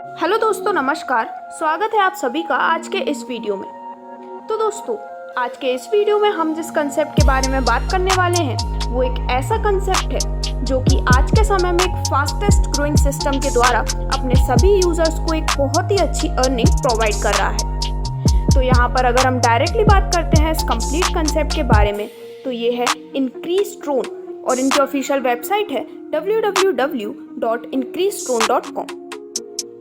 Hello दोस्तों, नमस्कार। स्वागत है आप सभी का आज के इस वीडियो में। तो दोस्तों, आज के इस वीडियो में हम जिस कंसेप्ट के बारे में बात करने वाले हैं वो एक ऐसा कंसेप्ट है जो कि आज के समय में एक फास्टेस्ट ग्रोइंग सिस्टम के द्वारा अपने सभी यूजर्स को एक बहुत ही अच्छी अर्निंग प्रोवाइड कर रहा है। तो यहाँ पर अगर हम डायरेक्टली बात करते हैं इस कंप्लीट कंसेप्ट के बारे में तो ये है IncreaseDrone और इनकी ऑफिशियल वेबसाइट है www.increasedrone.com।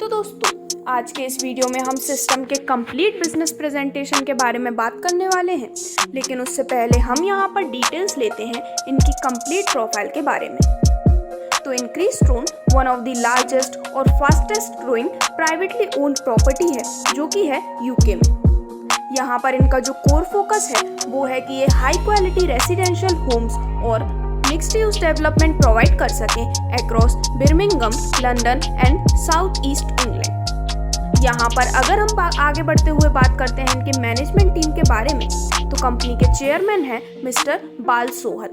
तो दोस्तों, आज के इस वीडियो में हम सिस्टम के कंप्लीट बिजनेस प्रेजेंटेशन के बारे में बात करने वाले हैं, लेकिन उससे पहले हम यहाँ पर डिटेल्स लेते हैं इनकी कंप्लीट प्रोफाइल के बारे में। तो IncreaseDrone one of the largest और fastest growing privately owned property है जो कि है यूके में। यहाँ पर इनका जो कोर फोकस है वो है कि ये हाई क्वालिटी रेसिडेंशियल होम्स और मिक्स्ड यूज डेवलपमेंट प्रोवाइड कर सकें across Birmingham, London and south east England. यहाँ पर अगर हम आगे बढ़ते हुए बात करते हैं इनके मैनेजमेंट टीम के बारे में तो कंपनी के चेयरमैन हैं मिस्टर बाल सोहल।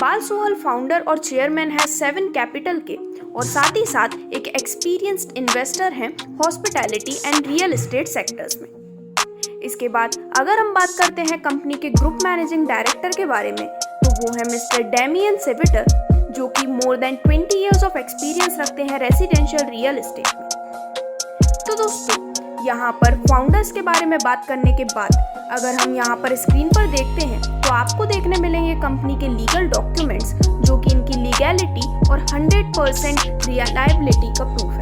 बाल सोहल फाउंडर और चेयरमैन है 7 कैपिटल के और साथ ही साथ एक एक्सपीरियंस्ड इन्वेस्टर हैं hospitality and real estate sectors में। इसके बाद अगर हम बात करते हैं कंपनी के ग्रुप मैनेजिंग डायरेक्टर के बारे में तो वो है मिस्टर डेमियन सेविटर, जो कि more than 20 years of experience रखते हैं रेसिडेंशियल रियल एस्टेट में। तो दोस्तों, यहाँ पर फाउंडर्स के बारे में बात करने के बाद अगर हम यहाँ पर स्क्रीन पर देखते हैं तो आपको देखने मिलेंगे कंपनी के लीगल डॉक्यूमेंट्स जो कि इनकी लीगैलिटी और 100% रिलायबिलिटी का प्रूफ है।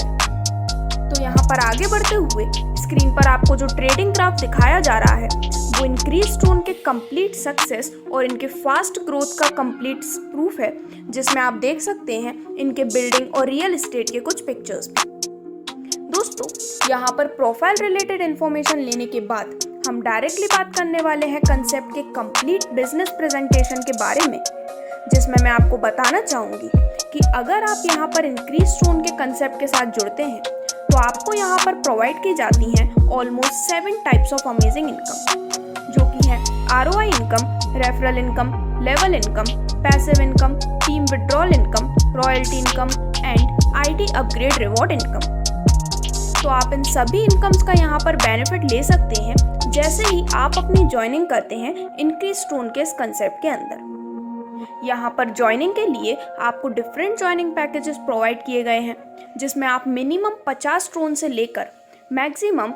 तो यहाँ पर आगे बढ़ते हुए स्क्रीन पर आपको जो ट्रेडिंग ग्राफ दिखाया जा रहा है वो IncreaseDrone के कंप्लीट सक्सेस और इनके फास्ट ग्रोथ का कंप्लीट प्रूफ है, जिसमें आप देख सकते हैं इनके बिल्डिंग और रियल एस्टेट के कुछ पिक्चर्स भी। दोस्तों, यहाँ पर प्रोफाइल रिलेटेड इंफॉर्मेशन लेने के बाद हम डायरेक्टली बात करने वाले हैं कंसेप्ट के कंप्लीट बिजनेस प्रेजेंटेशन के बारे में, जिसमें मैं आपको बताना चाहूँगी कि अगर आप यहाँ पर IncreaseDrone के कंसेप्ट के साथ जुड़ते हैं तो आपको यहाँ पर प्रोवाइड की जाती हैं almost 7 types of amazing income, जो कि है ROI income, referral income, level income, passive income, team withdrawal income, royalty income and IT upgrade reward income. तो आप इन सभी इनकम्स का यहाँ पर बेनिफिट ले सकते हैं जैसे ही आप अपनी ज्वाइनिंग करते हैं IncreaseDrone के इस कंसेप्ट के अंदर। यहाँ पर ज्वाइनिंग के लिए आपको डिफरेंट ज्वाइनिंग पैकेजेस प्रोवाइड किए गए हैं, जिसमें आप मिनिमम 50 ट्रोन से लेकर मैक्सिमम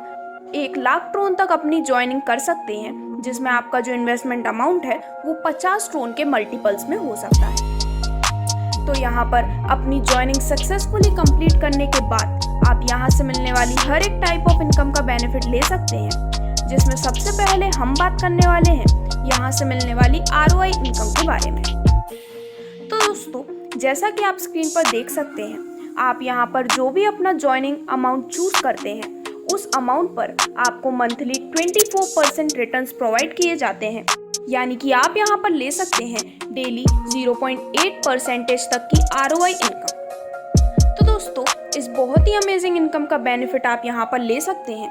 1 लाख ट्रोन तक अपनी ज्वाइनिंग कर सकते हैं, जिसमें आपका जो इन्वेस्टमेंट अमाउंट है वो 50 ट्रोन के मल्टीपल्स में हो सकता है। तो यहाँ पर अपनी ज्वाइनिंग सक्सेसफुली कंप्लीट करने के बाद आप यहाँ से मिलने वाली हर एक टाइप ऑफ इनकम का बेनिफिट ले सकते हैं, जिसमें सबसे पहले हम बात करने वाले हैं यहाँ से मिलने वाली ROI इनकम के बारे में। तो दोस्तों, जैसा कि आप स्क्रीन पर देख सकते हैं, आप यहाँ पर जो भी अपना ज्वाइनिंग अमाउंट चूज करते हैं उस अमाउंट पर आपको मंथली 24% रिटर्न्स प्रोवाइड किए जाते हैं, यानी कि आप यहाँ पर ले सकते हैं डेली 0.8% तक की ROI इनकम। तो दोस्तों, इस बहुत ही अमेजिंग इनकम का बेनिफिट आप यहाँ पर ले सकते हैं।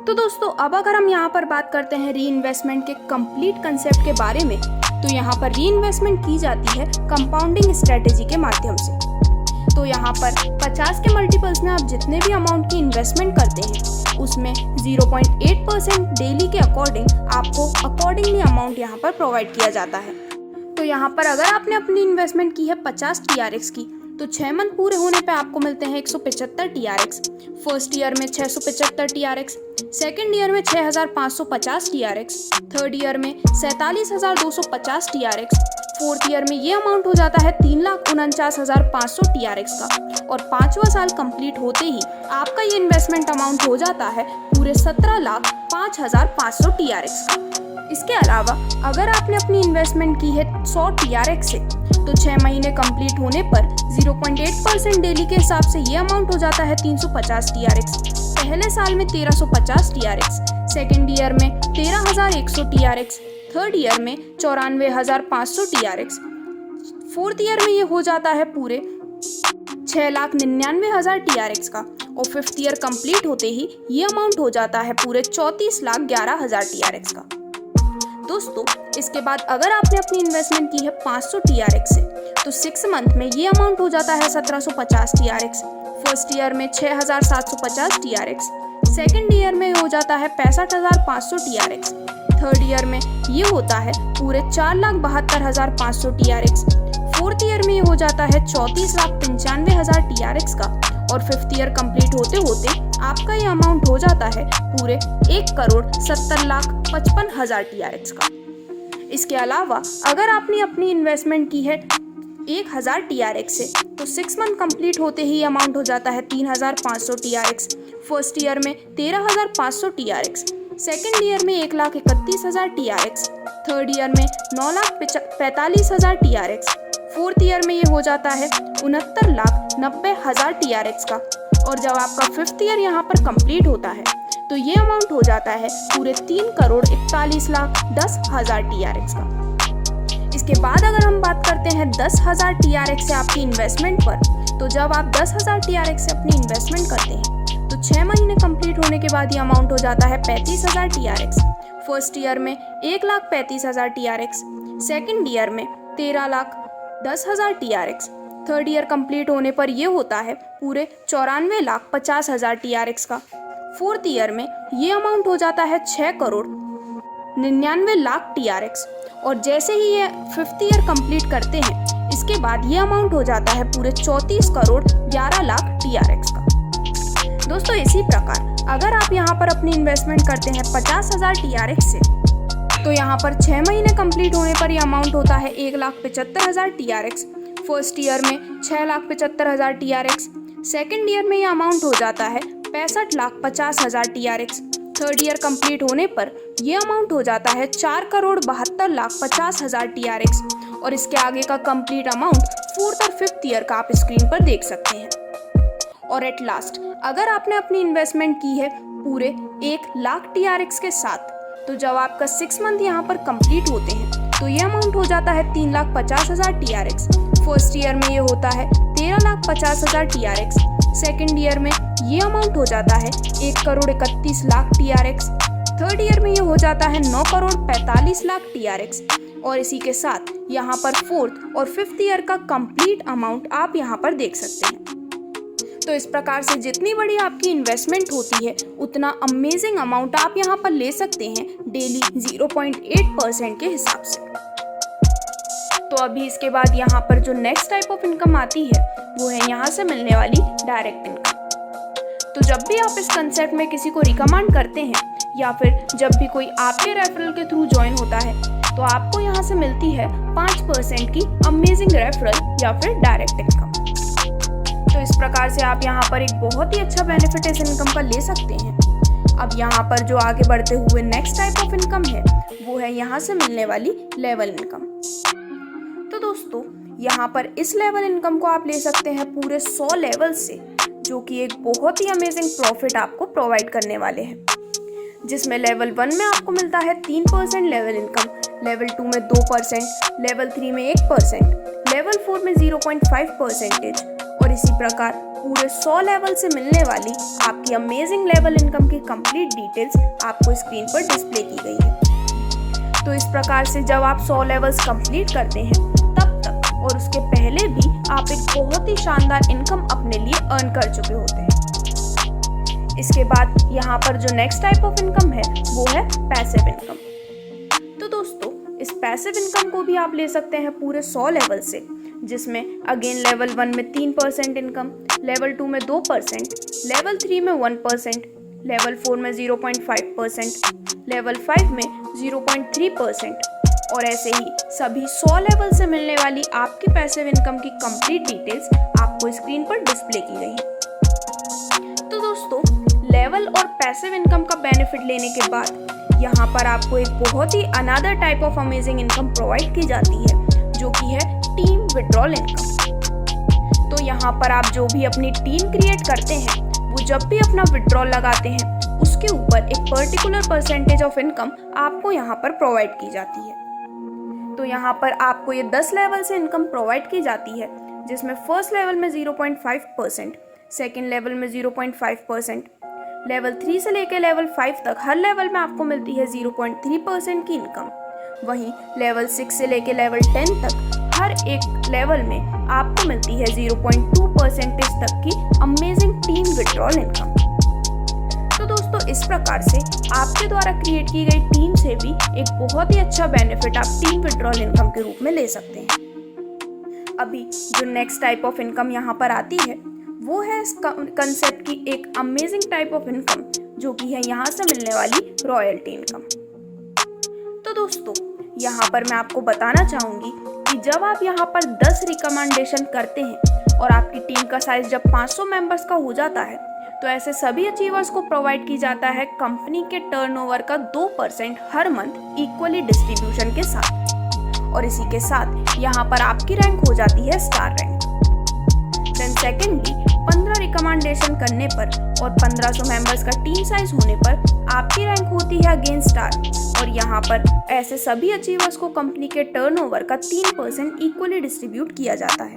तो दोस्तों, अब अगर हम यहाँ पर बात करते हैं री इन्वेस्टमेंट के कंप्लीट कंसेप्ट के बारे में तो यहाँ पर री इन्वेस्टमेंट की जाती है कंपाउंडिंग स्ट्रेटेजी के माध्यम से। तो यहाँ पर 50 के मल्टीपल्स में आप जितने भी अमाउंट की इन्वेस्टमेंट करते हैं उसमें 0.8% डेली के अकॉर्डिंग आपको अकॉर्डिंगली अमाउंट यहाँ पर प्रोवाइड किया जाता है। तो यहाँ पर अगर आपने अपनी इन्वेस्टमेंट की है 50 TRX की तो 6 मंथ पूरे होने पे आपको मिलते हैं 175 TRX। फर्स्ट ईयर में 675 TRX, सेकेंड ईयर में 6550 TRX, थर्ड ईयर में 47,250 TRX, फोर्थ ईयर में ये अमाउंट हो जाता है 3,49,500 TRX का और 5वां साल कंप्लीट होते ही आपका ये इन्वेस्टमेंट अमाउंट हो जाता है पूरे 17,05,500 TRX का। इसके अलावा अगर आपने अपनी इन्वेस्टमेंट की है 100 TRX से तो 6 महीने कंप्लीट होने पर 0.8% डेली के हिसाब से ये अमाउंट हो जाता है 350 TRX। पहले साल में 1350 TRX, सेकेंड ईयर में 13,100 TRX, थर्ड ईयर में 94,500 TRX, फोर्थ ईयर में ये हो जाता है पूरे 6,99,000 TRX का और फिफ्थ ईयर कंप्लीट होते ही ये अमाउंट हो जाता है पूरे 34,11,000 TRX का। दोस्तों, इसके बाद अगर आपने अपनी इन्वेस्टमेंट की है 500 TRX से तो 6 मंथ में ये अमाउंट हो जाता है 1750 TRX। फर्स्ट ईयर में 6750 TRX, सेकेंड ईयर में हो जाता है 65,500 TRX, थर्ड ईयर में ये होता है पूरे 4,72,500 TRX, फोर्थ ईयर में ये हो जाता है 34,95,000 TRX का, और फिफ्थ ईयर कंप्लीट होते होते आपका ये अमाउंट हो जाता है पूरे 1,70,55,000 TRX का। इसके अलावा अगर आपने अपनी इन्वेस्टमेंट की है 1,000 TRX से, तो 6 मंथ कंप्लीट होते ही अमाउंट हो जाता है 3,500 TRX, फर्स्ट ईयर में 13,500 TRX, सेकेंड ईयर में 1,31,000 TRX, थर्ड ईयर में 9,45,000 TRX, फोर्थ ईयर में ये हो जाता है 69,90,000 TRX का, और जब आपका फिफ्थ ईयर यहाँ पर कंप्लीट होता है तो ये अमाउंट हो जाता है पूरे 3,41,10,000 TRX का। इसके बाद अगर हम बात करते हैं 10,000 TRX से आपकी इन्वेस्टमेंट पर, तो जब आप 10,000 TRX से अपनी इन्वेस्टमेंट करते हैं तो 6 महीने कंप्लीट होने के बाद ये अमाउंट हो जाता है 35,000 TRX, फर्स्ट ईयर में 1,35,000 TRX, सेकेंड ईयर में 13,10,000 TRX, थर्ड ईयर कंप्लीट होने पर ये होता है पूरे 94,50,000 TRX का, फोर्थ ईयर में ये अमाउंट हो जाता है 6,99,00,000 TRX, और जैसे ही ये फिफ्थ ईयर कंप्लीट करते हैं इसके बाद ये अमाउंट हो जाता है पूरे 34,11,00,000 TRX का। दोस्तों इसी प्रकार अगर आप यहाँ पर अपनी इन्वेस्टमेंट करते हैं 50,000 TRX से, तो यहाँ पर 6 महीने कंप्लीट होने पर ये अमाउंट होता है 1,75,000 TRX, फर्स्ट ईयर में 6,75,000 TRX, सेकेंड ईयर में ये अमाउंट हो जाता है 65,50,000 TRX, थर्ड ईयर कंप्लीट होने पर ये अमाउंट हो जाता है 4,72,50,000 TRX, और इसके आगे का कंप्लीट अमाउंट फोर्थ और फिफ्थ ईयर का आप स्क्रीन पर देख सकते हैं। और एट लास्ट अगर आपने अपनी इन्वेस्टमेंट की है पूरे 1,00,000 TRX के साथ, तो जब आपका 6 मंथ यहाँ पर कंप्लीट होते हैं तो ये अमाउंट हो जाता है 3,50,000 TRX, फर्स्ट ईयर में ये होता है 13,50,000 TRX, सेकेंड ईयर में ये अमाउंट हो जाता है 1,31,00,000 TRX, थर्ड ईयर में ये हो जाता है 9,45,00,000 TRX, और इसी के साथ यहाँ पर फोर्थ और फिफ्थ ईयर का कंप्लीट अमाउंट आप यहाँ पर देख सकते हैं। तो इस प्रकार से जितनी बड़ी आपकी इन्वेस्टमेंट होती है उतना अमेजिंग अमाउंट आप यहाँ पर ले सकते हैं डेली 0.8% के हिसाब से। तो अभी इसके बाद यहाँ पर जो नेक्स्ट टाइप ऑफ इनकम आती है वो है यहाँ से मिलने वाली डायरेक्ट इनकम। तो जब भी आप इस कंसेप्ट में किसी को रिकमेंड करते हैं या फिर जब भी कोई आपके रेफरल के थ्रू ज्वाइन होता है, तो आपको यहाँ से मिलती है 5% की अमेजिंग रेफरल या फिर डायरेक्ट इनकम। तो इस प्रकार से आप यहाँ पर एक बहुत ही अच्छा बेनिफिट इस इनकम का ले सकते हैं। अब यहाँ पर जो आगे बढ़ते हुए नेक्स्ट टाइप ऑफ इनकम है वो है यहाँ से मिलने वाली लेवल इनकम। तो दोस्तों यहाँ पर इस लेवल इनकम को आप ले सकते हैं पूरे 100 लेवल से, जो कि एक बहुत ही अमेजिंग प्रॉफिट आपको प्रोवाइड करने वाले हैं, जिसमें लेवल 1 में आपको मिलता है 3% लेवल इनकम, लेवल 2 में 2%, लेवल 3 में 1%, लेवल 4 में 0.5%, और इसी प्रकार पूरे 100 लेवल से मिलने वाली आपकी अमेजिंग लेवल इनकम की कंप्लीट डिटेल्स आपको स्क्रीन पर डिस्प्ले की गई है। तो इस प्रकार से जब आप 100 लेवल्स कंप्लीट करते हैं तब तक और उसके पहले भी आप एक बहुत ही शानदार इनकम अपने लिए अर्न कर चुके होते हैं। इसके बाद यहाँ पर जो नेक्स्ट टाइप ऑफ इनकम है वो है पैसिव इनकम। तो दोस्तों इस पैसिव इनकम को भी आप ले सकते हैं पूरे 100 लेवल से, जिसमें अगेन लेवल 1 में 3% इनकम, लेवल 2 में 2%, लेवल 3 में 1%, लेवल 4 में 0.5%, लेवल 5 में 0.3%, और ऐसे ही सभी 100 लेवल से मिलने वाली आपकी पैसिव इनकम की कंप्लीट डिटेल्स आपको स्क्रीन पर डिस्प्ले की गई है। तो दोस्तों लेवल और पैसिव इनकम का बेनिफिट लेने के बाद यहाँ पर आपको एक बहुत ही another type of amazing income provide की जाती है, जो कि है टीम विड्रॉल इनकम। तो यहाँ पर आप जो भी अपनी टीम क्रिएट करते हैं वो जब भी अपना विड्रॉल लगाते हैं उसके ऊपर एक पर्टिकुलर परसेंटेज ऑफ इनकम आपको यहाँ पर प्रोवाइड की जाती है। तो यहाँ पर आपको ये 10 लेवल से इनकम प्रोवाइड की जाती है, जिसमें फर्स्ट लेवल में 0.5%, सेकेंड लेवल में 0.5%, लेवल 3 से लेकर लेवल 5 तक हर लेवल में आपको मिलती है 0.3% की इनकम। वहीं लेवल 6 से लेकर लेवल 10 तक हर एक लेवल में आपको मिलती है 0.2% तक की अमेजिंग टीम विड्रॉल इनकम। तो दोस्तों, इस प्रकार से आपके द्वारा क्रिएट की गई टीम से भी एक बहुत ही अच्छा बेनिफिट आप टीम विड्रॉल इनकम के रूप में ले सकते हैं। अभी जो नेक्स्ट टाइप ऑफ इनकम यहाँ पर आती है वो है इस कंसेप्ट की एक अमेजिंग टाइप ऑफ इनकम, जो कि है यहाँ से मिलने वाली रॉयल्टी इनकम। तो दोस्तों, यहाँ पर मैं आपको बताना चाहूँगी कि जब आप यहाँ पर 10 रिकमेंडेशन करते हैं और आपकी टीम का साइज जब 500 मेंबर्स का हो जाता है, तो ऐसे सभी अचीवर्स को प्रोवाइड की जाता है कंपनी के टर्नओवर का 2% हर मंथ इक्वली डिस्ट्रीब्यूशन के साथ। और इसी के साथ यहाँ पर आपकी रैंक हो जाती है star rank. Then secondly, 15 recommendation करने पर और 1500 मेंबर्स का टीम साइज होने पर आपकी रैंक होती है अगेन स्टार। और यहाँ पर ऐसे सभी अचीवर्स को कंपनी के टर्नओवर का 3% इक्वली डिस्ट्रीब्यूट किया जाता है।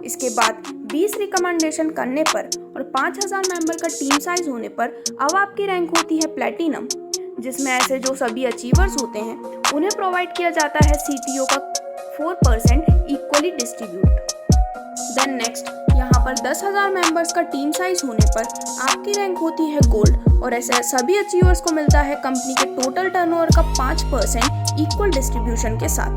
इसके बाद 20 रिकमेंडेशन करने पर और 5000 मेंबर का टीम साइज होने पर अब आपकी रैंक होती है प्लेटिनम, जिसमें ऐसे जो सभी अचीवर्स होते हैं उन्हें प्रोवाइड किया जाता है CTO का 4% इक्वली डिस्ट्रीब्यूट। देन नेक्स्ट, यहाँ पर 10,000 मेंबर्स का टीम साइज होने पर आपकी रैंक होती है गोल्ड और ऐसे सभी अचीवर्स को मिलता है कंपनी के टोटल टर्नओवर का 5% इक्वल डिस्ट्रीब्यूशन के साथ।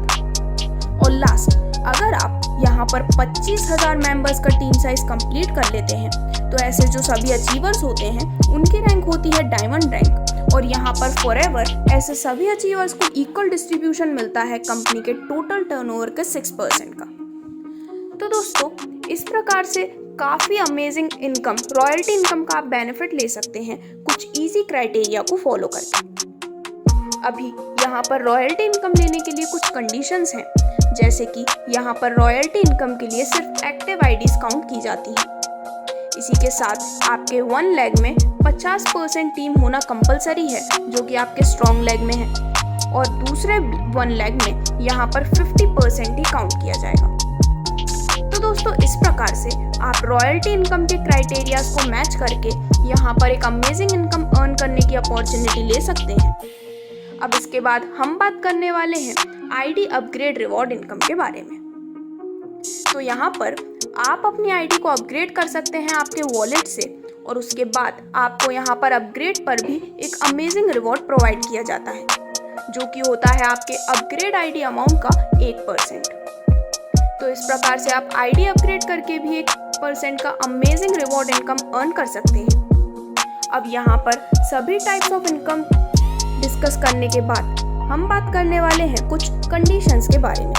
और लास्ट, अगर आप यहाँ पर 25,000 मेंबर्स का टीम साइज कंप्लीट कर लेते हैं तो ऐसे जो सभी अचीवर्स होते हैं उनकी रैंक होती है डायमंड रैंक और यहाँ पर फॉरएवर ऐसे सभी अचीवर्स को इक्वल डिस्ट्रीब्यूशन मिलता है कंपनी के टोटल टर्नओवर के 6% का। तो दोस्तों, इस प्रकार से काफ़ी अमेजिंग इनकम, रॉयल्टी इनकम का आप बेनिफिट ले सकते हैं कुछ इजी क्राइटेरिया को फॉलो करके। अभी यहाँ पर रॉयल्टी इनकम लेने के लिए कुछ कंडीशंस हैं, जैसे कि यहाँ पर रॉयल्टी इनकम के लिए सिर्फ एक्टिव आईडीज काउंट की जाती है। इसी के साथ आपके 1 लेग में 50% टीम होना कंपलसरी है, जो कि आपके स्ट्रॉन्ग लेग में है, और दूसरे 1 लेग में यहाँ पर 50% ही काउंट किया जाएगा। तो दोस्तों, इस प्रकार से आप रॉयल्टी इनकम के क्राइटेरियाज को मैच करके यहाँ पर एक अमेजिंग इनकम अर्न करने की अपॉर्चुनिटी ले सकते हैं। अब इसके बाद हम बात करने वाले हैं आईडी अपग्रेड रिवॉर्ड इनकम के बारे में। तो यहाँ पर आप अपनी आईडी को अपग्रेड कर सकते हैं आपके वॉलेट से और उसके बाद आपको यहाँ पर अपग्रेड पर भी एक अमेजिंग रिवॉर्ड प्रोवाइड किया जाता है, जो कि होता है आपके अपग्रेड आईडी अमाउंट का 1%। तो इस प्रकार से आप आईडी अपग्रेड करके भी 1% का अमेजिंग रिवॉर्ड इनकम अर्न कर सकते हैं। अब यहाँ पर सभी टाइप्स ऑफ इनकम डिस्कस करने के बाद हम बात करने वाले हैं कुछ कंडीशंस के बारे में।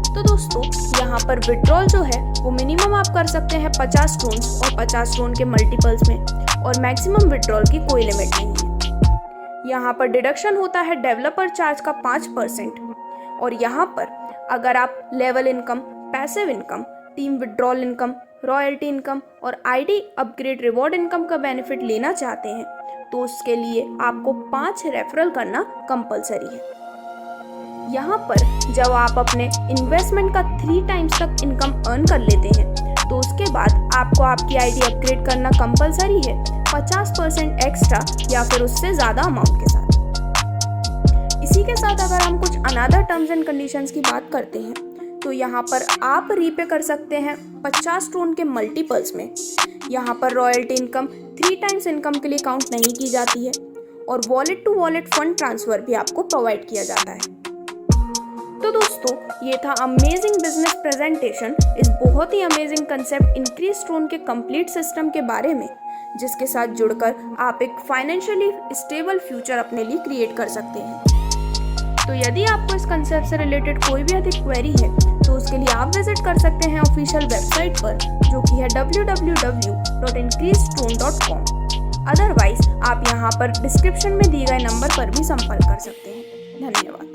तो दोस्तों, यहाँ पर विड्रॉल जो है वो मिनिमम आप कर सकते हैं 50 स्टोन्स और 50 स्टोन के मल्टीपल्स में, और मैक्सिमम विड्रॉल की कोई लिमिट नहीं है। यहाँ पर डिडक्शन होता है डेवलपर चार्ज का 5%, और यहाँ पर अगर आप level income, passive income, team withdrawal income, royalty income और आईडी अपग्रेड रिवॉर्ड इनकम का बेनिफिट लेना चाहते हैं तो उसके लिए आपको 5 रेफरल करना कंपलसरी है। यहाँ पर जब आप अपने इन्वेस्टमेंट का 3 टाइम्स तक इनकम अर्न कर लेते हैं तो उसके बाद आपको आपकी आईडी अपग्रेड करना कंपलसरी है 50% एक्स्ट्रा या फिर उससे ज़्यादा अमाउंट के साथ। इसी के साथ अगर हम कुछ अनदर टर्म्स एंड कंडीशंस की बात करते हैं तो यहाँ पर आप रीपे कर सकते हैं 50 स्टोन के मल्टीपल्स में। यहाँ पर रॉयल्टी इनकम 3 टाइम्स इनकम के लिए काउंट नहीं की जाती है और wallet to wallet fund transfer भी आपको प्रोवाइड किया जाता है। तो दोस्तों, ये था अमेजिंग बिजनेस प्रेजेंटेशन इस बहुत ही अमेजिंग कंसेप्ट इंक्रीज स्टोन के कंप्लीट सिस्टम के बारे में, जिसके साथ जुड़कर आप एक फाइनेंशियली स्टेबल फ्यूचर अपने लिए क्रिएट कर सकते हैं। तो यदि आपको इस कंसेप्ट से रिलेटेड कोई भी अधिक क्वेरी है तो उसके लिए आप विजिट कर सकते हैं ऑफिशियल वेबसाइट पर, जो कि है www.increasestone.com। अदरवाइज आप यहाँ पर डिस्क्रिप्शन में दिए गए नंबर पर भी संपर्क कर सकते हैं। धन्यवाद।